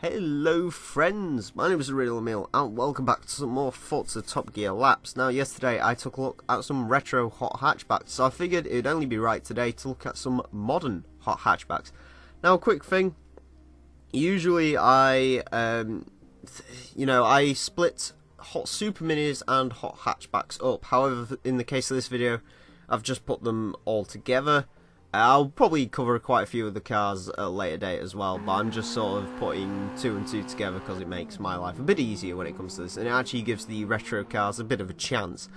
Hello friends, my name is Real Emile and welcome back to some more Forza Top Gear laps. Now yesterday I took a look at some retro hot hatchbacks, so I figured it would only be right today to look at some modern hot hatchbacks. Now a quick thing, usually I split hot super minis and hot hatchbacks up. However, in the case of this video I've just put them all together. I'll probably cover quite a few of the cars at a later date as well, but I'm just sort of putting two and two together because it makes my life a bit easier when it comes to this, and it actually gives the retro cars a bit of a chance.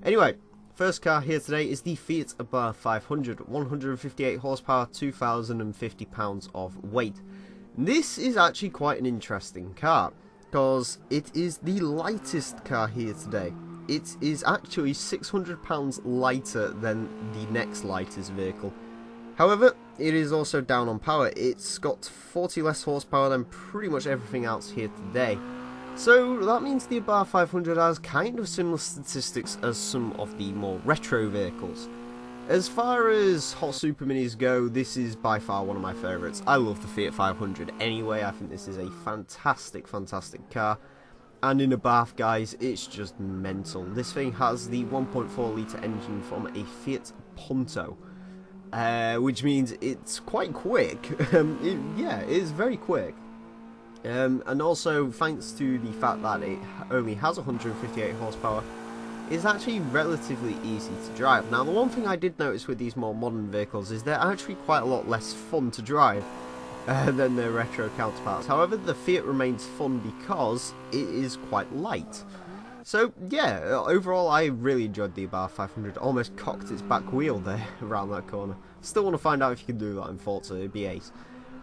Anyway, first car here today is the Fiat 500, 158 horsepower, 2,050 pounds of weight. This is actually quite an interesting car, because it is the lightest car here today. It is actually 600 pounds lighter than the next lightest vehicle. However, it is also down on power. It's got 40 less horsepower than pretty much everything else here today. So that means the 500 has kind of similar statistics as some of the more retro vehicles. As far as hot super minis go, this is by far one of my favourites. I love the Fiat 500 anyway. I think this is a fantastic car. And in a bath, guys, it's just mental. This thing has the 1.4 litre engine from a Fiat Punto. Which means it's quite quick. Yeah, it is very quick. And also, thanks to the fact that it only has 158 horsepower, it's actually relatively easy to drive. Now, the one thing I did notice with these more modern vehicles is they're actually quite a lot less fun to drive than their retro counterparts. However, the Fiat remains fun because it is quite light. So yeah, overall I really enjoyed the 500. Almost cocked its back wheel there around that corner. Still want to find out if you can do that in Forza, it'd be ace.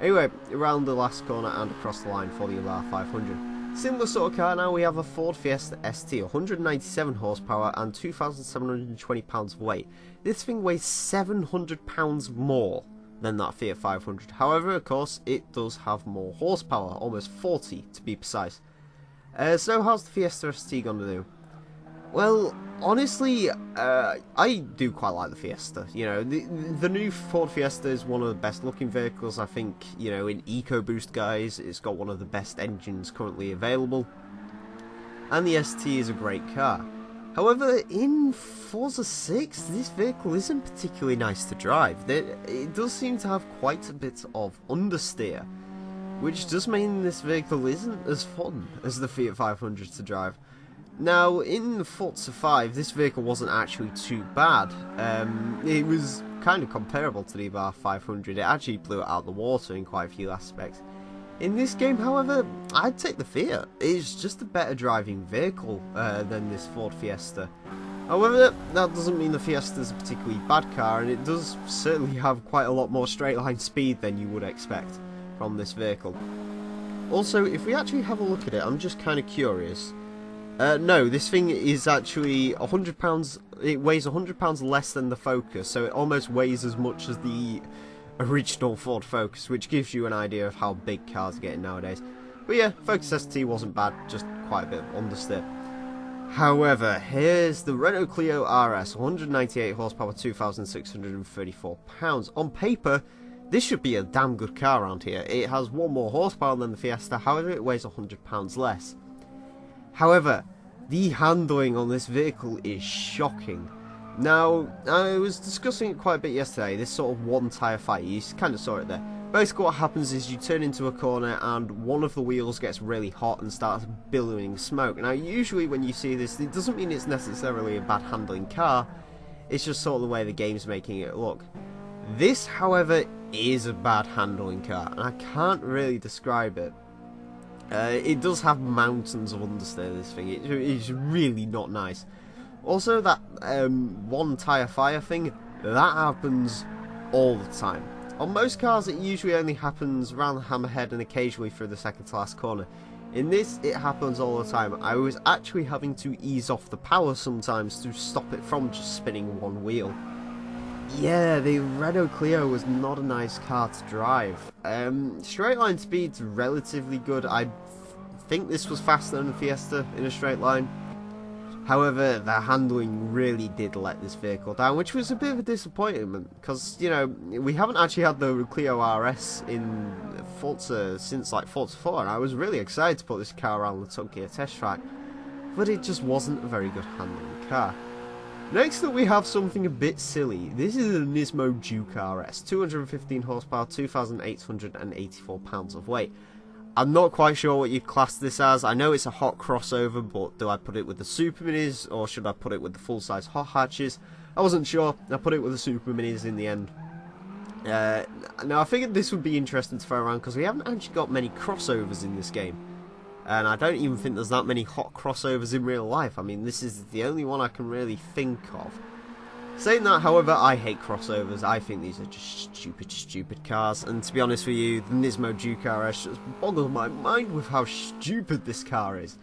Anyway, around the last corner and across the line for the 500. Similar sort of car now, we have a Ford Fiesta ST, 197 horsepower and 2,720 pounds of weight. This thing weighs 700 pounds more than that Fiat 500. However, of course, it does have more horsepower, almost 40 to be precise. So how's the Fiesta ST gonna do? Well, honestly, I do quite like the Fiesta. You know, the new Ford Fiesta is one of the best looking vehicles. I think, you know, in EcoBoost, guys, it's got one of the best engines currently available. And the ST is a great car. However, in Forza 6, this vehicle isn't particularly nice to drive. It does seem to have quite a bit of understeer, which does mean this vehicle isn't as fun as the Fiat 500 to drive. Now, in Forza 5, this vehicle wasn't actually too bad. It was kind of comparable to the 500. It actually blew it out of the water in quite a few aspects. In this game, however, I'd take the Fiat. It's just a better driving vehicle than this Ford Fiesta. However, that doesn't mean the Fiesta is a particularly bad car, and it does certainly have quite a lot more straight line speed than you would expect from this vehicle. Also, if we actually have a look at it, I'm just kind of curious. No, this thing is actually 100 pounds. It weighs 100 pounds less than the Focus, so it almost weighs as much as the original Ford Focus, which gives you an idea of how big cars are getting nowadays. But yeah, Focus ST wasn't bad, just quite a bit of understeer. However, here's the Renault Clio RS, 198 horsepower, 2,634 pounds. On paper, this should be a damn good car around here. It has one more horsepower than the Fiesta, however it weighs 100 pounds less. However, the handling on this vehicle is shocking. Now, I was discussing it quite a bit yesterday, this sort of one tyre fight, you kind of saw it there. Basically what happens is you turn into a corner and one of the wheels gets really hot and starts billowing smoke. Now usually when you see this, it doesn't mean it's necessarily a bad handling car, it's just sort of the way the game's making it look. This, however, is a bad handling car, and I can't really describe it. It does have mountains of understeer, this thing. It's really not nice. Also, that one tyre fire thing, that happens all the time. On most cars, it usually only happens around the hammerhead and occasionally through the second to last corner. In this, it happens all the time. I was actually having to ease off the power sometimes to stop it from just spinning one wheel. Yeah, the Renault Clio was not a nice car to drive. Straight line speed's relatively good. I think this was faster than the Fiesta in a straight line. However, the handling really did let this vehicle down, which was a bit of a disappointment, because, you know, we haven't actually had the Clio RS in Forza since, like, Forza 4, and I was really excited to put this car around the Top Gear test track, but it just wasn't a very good handling car. Next up we have something a bit silly. This is a Nissan Duke RS, 215 horsepower, 2,884 pounds of weight. I'm not quite sure what you'd class this as. I know it's a hot crossover, but do I put it with the Super Minis, or should I put it with the full-size hot hatches? I wasn't sure. I put it with the Super Minis in the end. Now, I figured this would be interesting to throw around, because we haven't actually got many crossovers in this game. And I don't even think there's that many hot crossovers in real life. I mean, this is the only one I can really think of. Saying that, however, I hate crossovers. I think these are just stupid cars. And to be honest with you, the Nissan Duke RS just boggles my mind with how stupid this car is.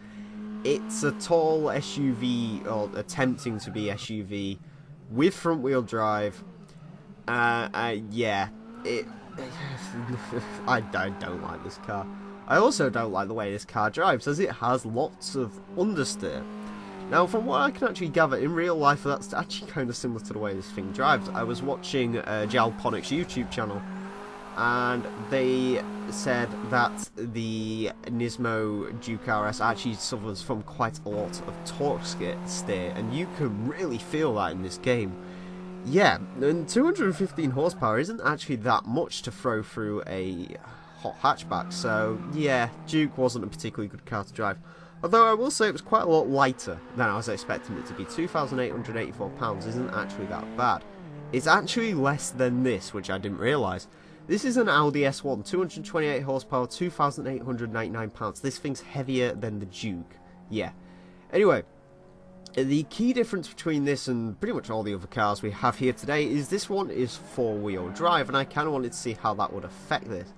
It's a tall SUV, or attempting to be SUV, with front-wheel drive. Yeah, I don't like this car. I also don't like the way this car drives, as it has lots of understeer. Now, from what I can actually gather, in real life, that's actually kind of similar to the way this thing drives. I was watching Jalponic's YouTube channel, and they said that the Nismo Duke RS actually suffers from quite a lot of torque steer, and you can really feel that in this game. Yeah, and 215 horsepower isn't actually that much to throw through a hot hatchback, so yeah, Duke wasn't a particularly good car to drive. Although I will say it was quite a lot lighter than I was expecting it to be. 2,884 pounds isn't actually that bad. It's actually less than this, which I didn't realise. This is an Audi S1, 228 horsepower, 2,899 pounds. This thing's heavier than the Duke. Yeah. Anyway, the key difference between this and pretty much all the other cars we have here today is this one is four-wheel drive, and I kind of wanted to see how that would affect this.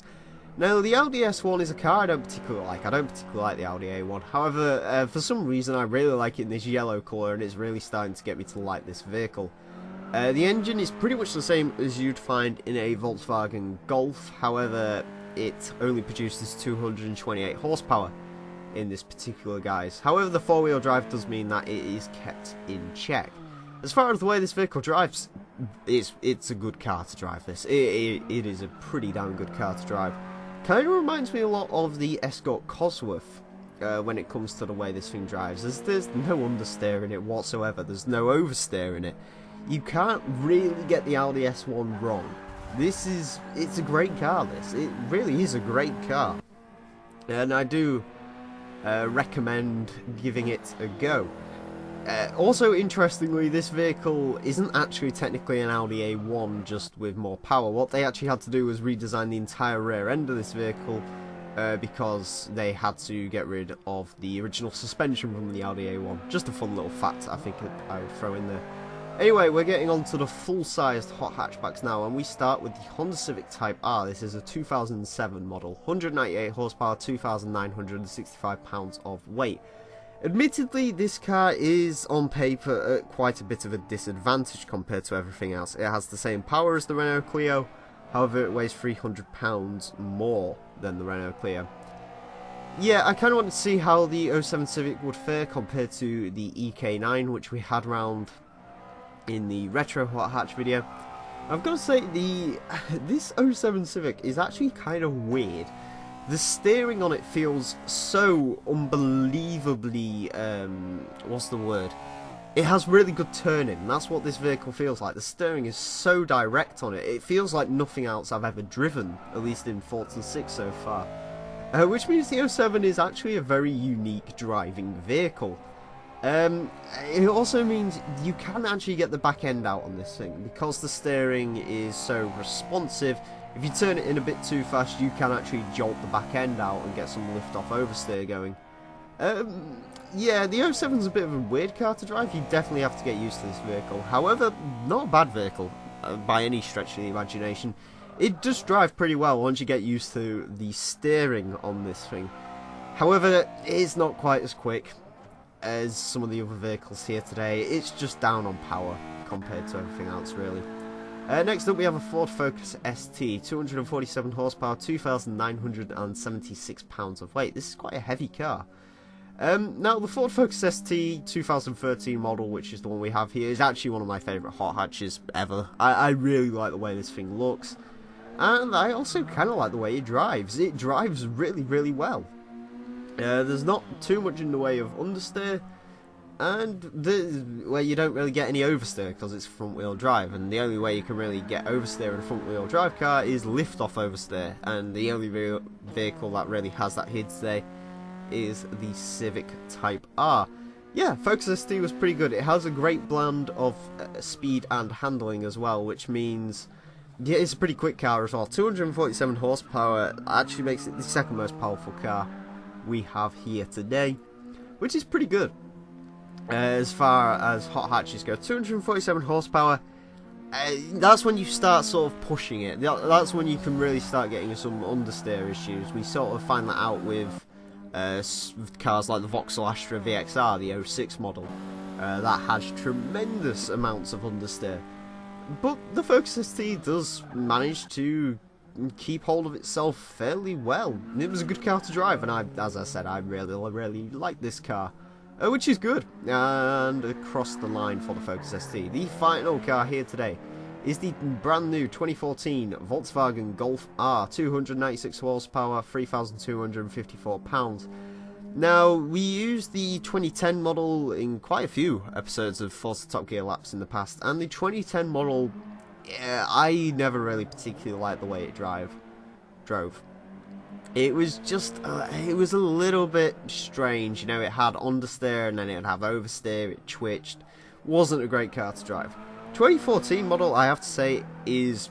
Now, the Audi S1 is a car I don't particularly like. I don't particularly like the Audi A1. However, for some reason, I really like it in this yellow colour, and it's really starting to get me to like this vehicle. The engine is pretty much the same as you'd find in a Volkswagen Golf. However, it only produces 228 horsepower in this particular guise. However, the four-wheel drive does mean that it is kept in check. As far as the way this vehicle drives, it's a good car to drive this. It is a pretty damn good car to drive. Kind of reminds me a lot of the Escort Cosworth when it comes to the way this thing drives. There's no understeer in it whatsoever. There's no oversteer in it. You can't really get the Audi S1 wrong. It's a great car, this. It really is a great car. And I do recommend giving it a go. Also, interestingly, this vehicle isn't actually technically an Audi A1 just with more power. What they actually had to do was redesign the entire rear end of this vehicle because they had to get rid of the original suspension from the Audi A1. Just a fun little fact I think I would throw in there. Anyway, we're getting on to the full-sized hot hatchbacks now, and we start with the Honda Civic Type R. This is a 2007 model, 198 horsepower, 2,965 pounds of weight. Admittedly, this car is on paper at quite a bit of a disadvantage compared to everything else. It has the same power as the Renault Clio, however it weighs 300 pounds more than the Renault Clio. Yeah, I kind of wanted to see how the 07 Civic would fare compared to the EK9, which we had round in the retro hot hatch video. I've got to say, this 07 Civic is actually kind of weird. The steering on it feels so unbelievably, what's the word? It has really good turning, that's what this vehicle feels like. The steering is so direct on it, it feels like nothing else I've ever driven, at least in Forza 6 so far. Which means the 07 is actually a very unique driving vehicle. It also means you can actually get the back end out on this thing, because the steering is so responsive. If you turn it in a bit too fast, you can actually jolt the back end out and get some lift-off oversteer going. Yeah, the 07's a bit of a weird car to drive. You definitely have to get used to this vehicle. However, not a bad vehicle by any stretch of the imagination. It does drive pretty well once you get used to the steering on this thing. However, it's not quite as quick as some of the other vehicles here today. It's just down on power compared to everything else, really. Next up we have a Ford Focus ST, 247 horsepower, 2,976 pounds of weight. This is quite a heavy car. Now, the Ford Focus ST 2013 model, which is the one we have here, is actually one of my favourite hot hatches ever. I really like the way this thing looks. And I also kind of like the way it drives. It drives really, really well. There's not too much in the way of understeer, and where you don't really get any oversteer because it's front wheel drive, and the only way you can really get oversteer in a front wheel drive car is lift off oversteer, and the only vehicle that really has that here today is the Civic Type R. Yeah, Focus ST was pretty good. It has a great blend of speed and handling as well, which means yeah, it's a pretty quick car as well. 247 horsepower actually makes it the second most powerful car we have here today, which is pretty good. As far as hot hatches go, 247 horsepower, that's when you start sort of pushing it. That's when you can really start getting some understeer issues. We sort of find that out with cars like the Vauxhall Astra VXR, the 06 model. That has tremendous amounts of understeer. But the Focus ST does manage to keep hold of itself fairly well. It was a good car to drive, and as I said, I really like this car. Which is good, and across the line for the Focus ST. The final car here today is the brand new 2014 Volkswagen Golf R, 296 horsepower, 3,254 pounds. Now, we used the 2010 model in quite a few episodes of Forza Top Gear Laps in the past, and the 2010 model, yeah, I never really particularly liked the way it drove. It was just, it was a little bit strange, you know, it had understeer and then it would have oversteer, it twitched. Wasn't a great car to drive. 2014 model, I have to say, it's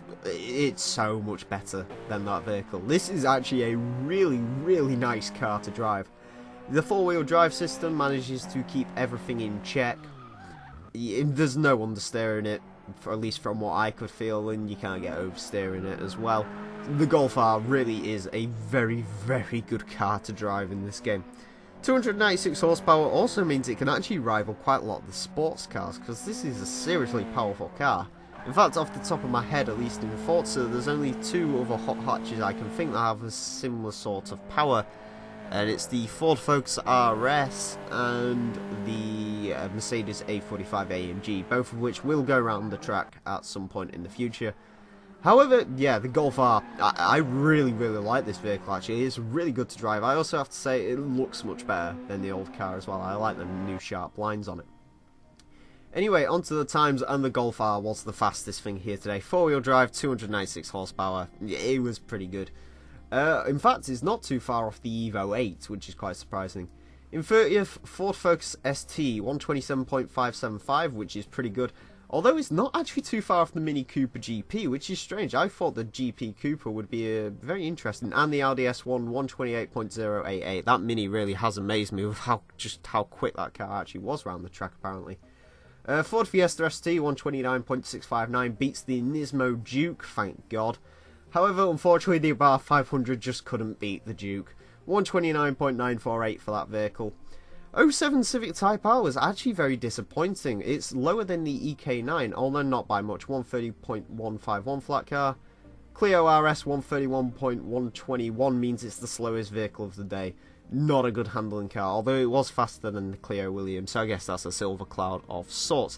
so much better than that vehicle. This is actually a really, really nice car to drive. The four-wheel drive system manages to keep everything in check. There's no understeer in it, at least from what I could feel, and you can't get oversteer in it as well. The Golf R really is a very, very good car to drive in this game. 296 horsepower also means it can actually rival quite a lot of the sports cars, because this is a seriously powerful car. In fact, off the top of my head, at least in Forza, there's only two other hot hatches I can think that have a similar sort of power, and it's the Ford Focus RS and the Mercedes A45 AMG, both of which will go around the track at some point in the future. However, yeah, the Golf R, I really, really like this vehicle actually. It's really good to drive. I also have to say it looks much better than the old car as well. I like the new sharp lines on it. Anyway, onto the times, and the Golf R was the fastest thing here today. Four-wheel drive, 296 horsepower. It was pretty good. In fact, it's not too far off the Evo 8, which is quite surprising. In 30th, Ford Focus ST, 127.575, which is pretty good. Although it's not actually too far off the Mini Cooper GP, which is strange. I thought the GP Cooper would be very interesting. And the Audi S1, 128.088. That Mini really has amazed me with just how quick that car actually was around the track, apparently. Ford Fiesta ST, 129.659, beats the Nismo Duke, thank God. However, unfortunately, the Bar 500 just couldn't beat the Duke. 129.948 for that vehicle. 07 Civic Type R was actually very disappointing. It's lower than the EK9, although not by much, 130.151 flat car. Clio RS 131.121 means it's the slowest vehicle of the day. Not a good handling car, although it was faster than the Clio Williams, so I guess that's a silver cloud of sorts.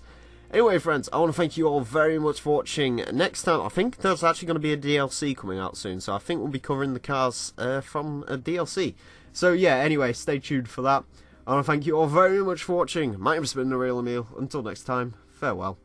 Anyway, friends, I want to thank you all very much for watching. Next time, I think there's actually going to be a DLC coming out soon, so I think we'll be covering the cars from a DLC. So yeah, anyway, stay tuned for that. I want to thank you all very much for watching. My name's been TheRealEmile. Until next time, farewell.